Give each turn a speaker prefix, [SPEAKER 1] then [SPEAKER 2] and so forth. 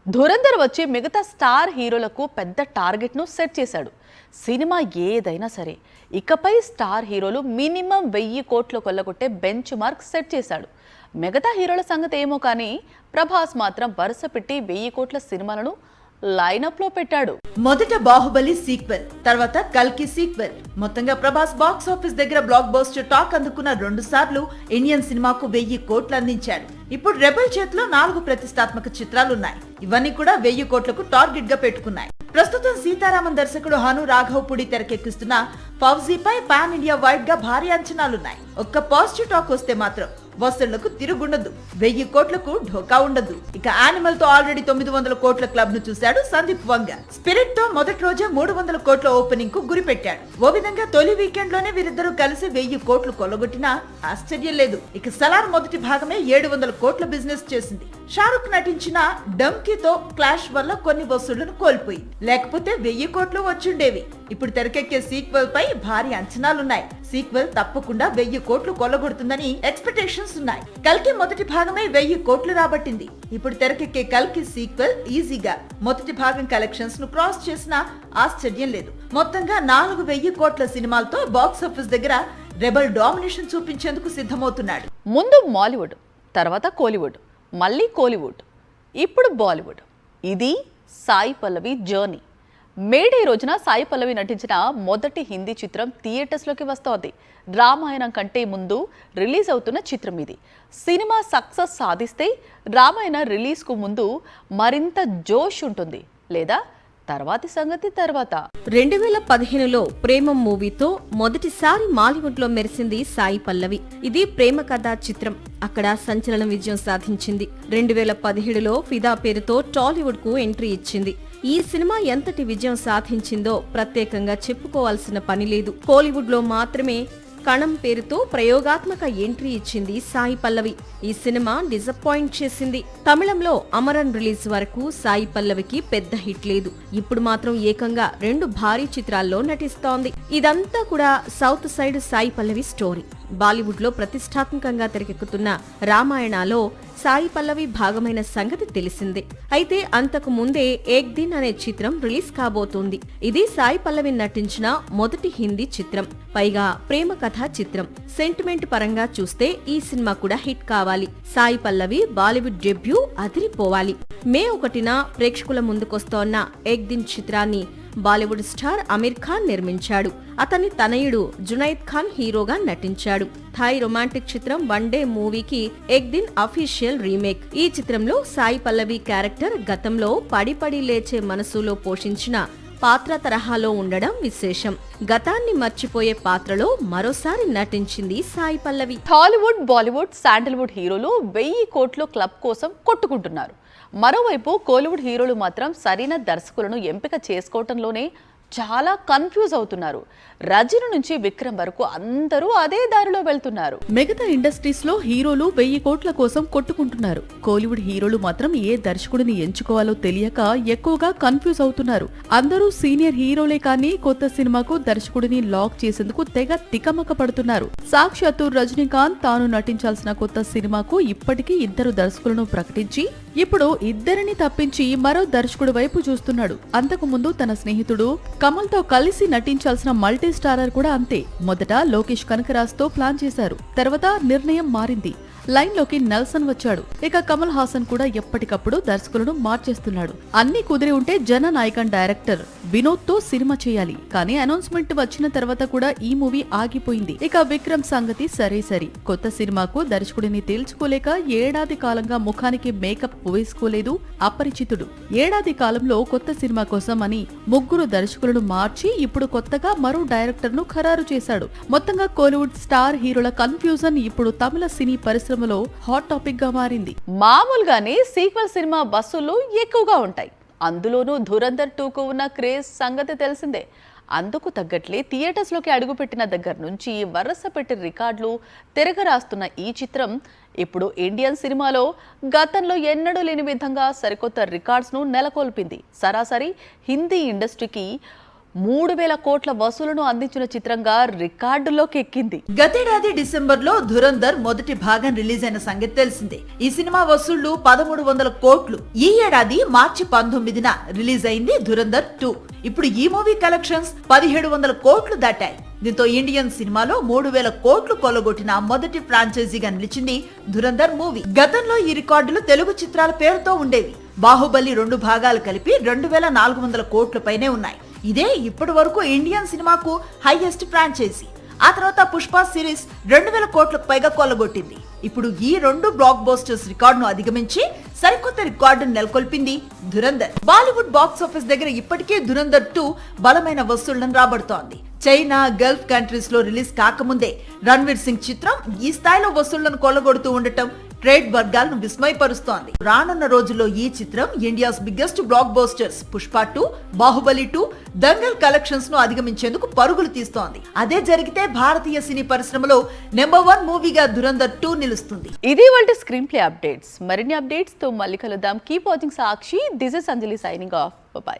[SPEAKER 1] ధురంధర్ వచ్చి మిగతా స్టార్ హీరోలకు పెద్ద టార్గెట్ను సెట్ చేశాడు. సినిమా ఏదైనా సరే ఇకపై స్టార్ హీరోలు మినిమం 1000 కోట్లు కొల్లగొట్టే బెంచ్ మార్క్ సెట్ చేశాడు. మిగతా హీరోల సంగతి ఏమో కానీ ప్రభాస్ మాత్రం వరుస పెట్టి 1000 కోట్ల సినిమాలను లైనప్ లో పెట్టాడు.
[SPEAKER 2] మొదట బాహుబలి సీక్వెల్, తర్వాత కల్కి సీక్వెల్. మొత్తంగా ప్రభాస్ బాక్స్ ఆఫీస్ దగ్గర బ్లాక్ బస్టర్ టాక్ అందుకున్న 2 సార్లు ఇండియన్ సినిమాకు 1000 కోట్లు అందించాడు. ఇప్పుడు రెబల్ చేతిలో 4 ప్రతిష్టాత్మక చిత్రాలున్నాయి. ఇవన్నీ కూడా 1000 కోట్లకు టార్గెట్ గా పెట్టుకున్నాయి. ప్రస్తుతం సీతారామన్ దర్శకుడు హను రాఘవపూడి తెరకెక్కిస్తున్న ఫౌజీపై పాన్ ఇండియా వైడ్ గా భారీ అంచనాలున్నాయి. ఒక్క పాజిటివ్ టాక్ వస్తే మాత్రం వసూళ్లకు తిరుగుండదు, 1000 కోట్లకు ఢోకా ఉండదు. ఇక యానిమల్ తో ఆల్రెడీ 900 కోట్ల క్లబ్ ను చూశాడు సందీప్ వంగ. స్పిరిట్ తో మొదటి రోజే 300 కోట్ల ఓపెనింగ్ కు గురి పెట్టాడు. ఓ విధంగా తొలి వీకెండ్ లోనే వీరిద్దరూ కలిసి 1000 కోట్లు కొల్లగొట్టినా ఆశ్చర్యం లేదు. ఇక సలార్ మొదటి భాగమే 700 కోట్ల బిజినెస్ చేసింది. షారుఖ్ నటించిన డంకీతో క్లాష్ వల్ల కొన్ని వసూళ్లను కోల్పోయింది, లేకపోతే 1000 కోట్లు వచ్చుండేవి. ఇప్పుడు తెరకెక్కే సీక్వెల్ పై భారీ అంచనాలున్నాయి. సీక్వెల్ తప్పకుండా 1000 కోట్లు కొల్లగొడుతుందని ఎక్స్పెక్టేషన్స్ ఉన్నాయి. కల్కి మొదటి భాగమే 1000 కోట్లు రాబట్టింది. ఇప్పుడు తెరకెక్కే కల్కి సీక్వెల్ ఈజీగా మొదటి భాగం కలెక్షన్స్ ను క్రాస్ చేసినా ఆశ్చర్యం లేదు. మొత్తంగా 4000 కోట్ల సినిమాలతో బాక్స్ ఆఫీస్ దగ్గర రెబల్ డామినేషన్ చూపించేందుకు సిద్ధమవుతున్నాడు.
[SPEAKER 1] ముందు మాలీవుడ్, తర్వాత కోలీవుడ్, మళ్ళీ కోలీవుడ్, ఇప్పుడు బాలీవుడ్. ఇది సాయి పల్లవి జర్నీ. మేడే రోజున సాయి పల్లవి నటించిన మొదటి హిందీ చిత్రం థియేటర్స్లోకి వస్తోంది. రామాయణం కంటే ముందు రిలీజ్ అవుతున్న చిత్రం ఇది. సినిమా సక్సెస్ సాధిస్తే రామాయణ రిలీజ్కు ముందు మరింత జోష్ ఉంటుంది, లేదా తర్వాతి సంగతి తర్వాత.
[SPEAKER 3] 2015లో ప్రేమ మూవీతో మొదటిసారి మాలీవుడ్ లో మెరిసింది సాయి పల్లవి. ఇది ప్రేమ కథా చిత్రం. అక్కడ సంచలన విజయం సాధించింది. 2017లో ఫిదా పేరుతో టాలీవుడ్ కు ఎంట్రీ ఇచ్చింది. ఈ సినిమా ఎంతటి విజయం సాధించిందో ప్రత్యేకంగా చెప్పుకోవాల్సిన పని లేదు. కోలీవుడ్ లో మాత్రమే కణం పేరుతో ప్రయోగాత్మక ఎంట్రీ ఇచ్చింది సాయి పల్లవి. ఈ సినిమా డిసప్పాయింట్ చేసింది. తమిళంలో అమరన్ రిలీజ్ వరకు సాయి పల్లవికి పెద్ద హిట్ లేదు. ఇప్పుడు మాత్రం ఏకంగా 2 భారీ చిత్రాల్లో నటిస్తోంది. ఇదంతా కూడా south side Sai Pallavi story. Bollywood లో ప్రతిష్టాత్మకంగా తెరకెక్కుతున్న రామాయణలో సాయి పల్లవి భాగమైన సంగతి తెలిసిందే. అయితే అంతకు ముందే ఏక్ దిన్ అనే చిత్రం రిలీజ్ కాబోతోంది. ఇది సాయి పల్లవి నటించిన మొదటి హిందీ చిత్రం, పైగా ప్రేమ కథా చిత్రం. సెంటిమెంట్ పరంగా చూస్తే ఈ సినిమా కూడా హిట్ కావాలి. సాయి పల్లవి బాలీవుడ్ డెబ్యూ అదిరిపోవాలి. మే 1న ప్రేక్షకుల ముందుకొస్తోన్న ఏక్ దిన్ చిత్రాన్ని బాలీవుడ్ స్టార్ అమీర్ ఖాన్ నిర్మించాడు. అతని తనయుడు జునైద్ ఖాన్ హీరోగా నటించాడు. థాయ్ రొమాంటిక్ చిత్రం వన్ డే మూవీకి ఏక్ దిన్ అఫీషియల్ రీమేక్. ఈ చిత్రంలో సాయి పల్లవి క్యారెక్టర్ గతంలో పడి పడి లేచే మనసులో పోషించిన పాత్ర తరహాలో ఉండడం విశేషం. గతాన్ని మర్చిపోయే పాత్రలో మరోసారి నటించింది సాయి పల్లవి.
[SPEAKER 1] టాలీవుడ్, బాలీవుడ్, శాండల్వుడ్ హీరోలు 1000 కోట్ల క్లబ్ కోసం కొట్టుకుంటున్నారు. మరోవైపు కోలీవుడ్ హీరోలు మాత్రం సరైన దర్శకులను ఎంపిక చేసుకోవటంలోనే చాలా కన్ఫ్యూజ్ అవుతున్నారు. రజనీ నుంచి విక్రమ్ వరకు అందరూ అదే దారిలో వెళ్తున్నారు.
[SPEAKER 4] మిగతా ఇండస్ట్రీస్ లో హీరోలు 1000 కోట్ల కోసం కొట్టుకుంటున్నారు. కోలీవుడ్ హీరోలు మాత్రం ఏ దర్శకుడిని ఎంచుకోవాలో తెలియక ఎక్కువగా కన్ఫ్యూజ్ అవుతున్నారు. అందరూ సీనియర్ హీరోలే కానీ కొత్త సినిమాకు దర్శకుడిని లాక్ చేసేందుకు తెగ తికమక పడుతున్నారు. సాక్షాత్తు రజనీకాంత్ తాను నటించాల్సిన కొత్త సినిమాకు ఇప్పటికీ 2 దర్శకులను ప్రకటించి ఇప్పుడు ఇద్దరిని తప్పించి మరో దర్శకుడి వైపు చూస్తున్నాడు. అంతకు ముందు తన స్నేహితుడు కమల్ తో కలిసి నటించాల్సిన మల్టీ స్టారర్ కూడా అంతే. మొదట లోకేష్ కనకరాజ్ తో ప్లాన్ చేశారు. తర్వాత నిర్ణయం మారింది. లైన్ లోకి నెల్సన్ వచ్చాడు. ఇక కమల్ హాసన్ కూడా ఎప్పటికప్పుడు దర్శకులను మార్చేస్తున్నాడు. అన్ని కుదిరి ఉంటే జననాయకన్ డైరెక్టర్ వినోద్ తో సినిమా చేయాలి, కానీ అనౌన్స్మెంట్ వచ్చిన తర్వాత కూడా ఈ మూవీ ఆగిపోయింది. ఇక విక్రమ్ సంగతి సరే. కొత్త సినిమాకు దర్శకుడిని తేల్చుకోలేక ఏడాది కాలంగా ముఖానికి మేకప్ వేసుకోలేదు అపరిచితుడు. ఏడాది కాలంలో కొత్త సినిమా కోసం అని 3 దర్శకులను మార్చి ఇప్పుడు కొత్తగా మరో డైరెక్టర్ ను ఖరారు చేశాడు. మొత్తంగా కోలీవుడ్ స్టార్ హీరోల కన్ఫ్యూజన్ ఇప్పుడు తమిళ సినీ పరిశ్రమ హాట్ టాపిక్ గా మారింది.
[SPEAKER 1] మామూలుగానే సీక్వెల్ సినిమా బస్సులు ఎక్కువగా ఉంటాయి. అందులోనూ ధురంధర్ 2కు ఉన్న క్రేజ్ సంగతి తెలిసిందే. అందుకు తగ్గట్లే థియేటర్స్ లోకి అడుగుపెట్టిన దగ్గర నుంచి వరుస పెట్టి రికార్డులు తిరగరాస్తున్న ఈ చిత్రం ఇప్పుడు ఇండియన్ సినిమాలో గతంలో ఎన్నడూ లేని విధంగా సరికొత్త రికార్డ్స్ ను నెలకొల్పింది. సరాసరి హిందీ ఇండస్ట్రీకి 3,000 కోట్ల వసూలును అందించిన చిత్రంగా రికార్డులోకి ఎక్కింది.
[SPEAKER 2] గతేడాది డిసెంబర్లో ధురంధర్ మొదటి భాగం రిలీజ్ అయిన సంగతి తెలిసిందే. ఈ సినిమా వసూళ్లు 1,300 కోట్లు. ఈ ఏడాది మార్చి 19న రిలీజ్ అయింది ధురంధర్ 2. ఇప్పుడు ఈ మూవీ కలెక్షన్స్ 1,700 కోట్లు దాటాయి. దీంతో ఇండియన్ సినిమాలో 3,000 కోట్లు కొల్లగొట్టిన మొదటి ఫ్రాంచైజీగా నిలిచింది ధురంధర్ మూవీ. గతంలో ఈ రికార్డులు తెలుగు చిత్రాల పేరుతో ఉండేవి. బాహుబలి 2 భాగాలు కలిపి 2,400 కోట్ల పైనే ఉన్నాయి. ఇదే ఇప్పటి వరకు ఇండియన్ సినిమాకు హైయెస్ట్ ఫ్రాంచైజీ. ఆ తర్వాత పుష్ప సిరీస్ 2,000 కోట్లకు పైగా కొల్లగొట్టింది. ఇప్పుడు ఈ 2 బ్లాక్ బస్టర్స్ రికార్డును అధిగమించి సరికొత్త రికార్డును నెలకొల్పింది ధురంధర్. బాలీవుడ్ బాక్స్ ఆఫీస్ దగ్గర ఇప్పటికే ధురంధర్ 2 బలమైన వసూళ్లను రాబడుతోంది. చైనా, గల్ఫ్ కంట్రీస్ లో రిలీజ్ కాకముందే రణ్వీర్ సింగ్ చిత్రం ఈ స్థాయిలో వసూళ్లను కొల్లగొడుతూ ఉండటం ట్రేడ్ వర్గాలను విస్మయపరుస్తోంది. రానున్న రోజుల్లో ఈ చిత్రం India's biggest black busters Pushpa 2, Baahubali 2, Dangal collections ను అధిగమించేందుకు పరుగులు తీస్తోంది. అదే జరిగితే భారతీయ సినీ పరిశ్రమలో నెంబర్ 1 మూవీగా ధురంధర్ 2 నిలుస్తుంది.
[SPEAKER 1] ఇది వాళ్ళ స్క్రీన్ ప్లే అప్డేట్స్. మరిన్ని అప్డేట్స్ తో మళ్ళీ కలుద్దాం. Keep watching Sakshi. This is Anjali signing off. By.